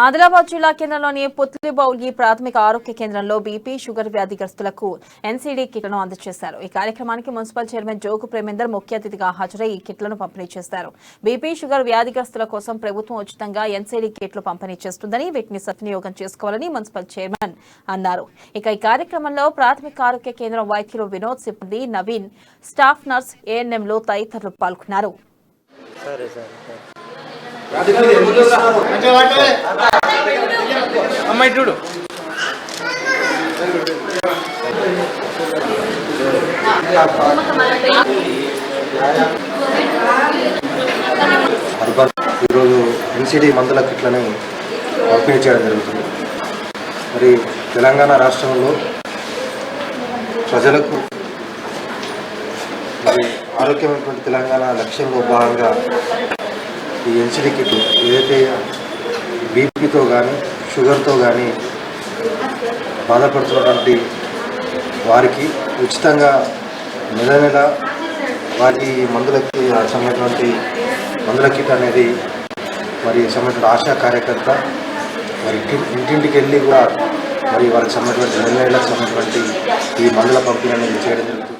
ఆదిలాబాద్ జిల్లా కేంద్రంలోని పుత్లిబౌలి ప్రాథమిక ఆరోగ్య కేంద్రంలో బీపీ షుగర్ వ్యాధిగ్రస్తులకు ఎన్సీడీ కిట్లను అందజేశారు। ఈ కార్యక్రమానికి మున్సిపల్ చైర్మన్ జోగు ప్రేమేందర్ ముఖ్య అతిథిగా హాజరై ఈ కిట్లను పంపిణీ చేశారు। బీపీ షుగర్ వ్యాధిగ్రస్తుల కోసం ప్రభుత్వం ఉచితంగా ఎన్సీడీ కిట్లు పంపిణీ చేస్తుందని వీటిని సద్వినియోగం చేసుకోవాలని మున్సిపల్ చైర్మన్ అన్నారు। ఇక ఈ కార్యక్రమంలో ప్రాథమిక ఆరోగ్య కేంద్రం వైద్యులు వినోద్, సిబ్బంది నవీన్, స్టాఫ్ నర్స్, ఏఎన్ఎంలు తదితరులు పాల్గొన్నారు। ఈరోజు ఎన్సీడీ మందుల కిట్లను పంపిణీ చేయడం జరుగుతుంది। మరి తెలంగాణ రాష్ట్రంలో ప్రజలకు మరి ఆరోగ్యమైనటువంటి తెలంగాణ లక్ష్యంలో భాగంగా ఈ ఎన్సీడీ కిట్లు ఏదైతే బీపీతో కానీ షుగర్తో కానీ బాధపడుతున్నటువంటి వారికి ఉచితంగా నెల నెల వారి మందులకి సంబంధించినటువంటి మందుల కిట్ అనేది మరి సంబంధించిన ఆశా కార్యకర్త మరి ఇంటింటికి వెళ్ళి కూడా మరి వారికి సంబంధించినటువంటి నెల నెలకు సంబంధించినటువంటి ఈ మందుల పంపిణీ అనేది చేయడం జరుగుతుంది।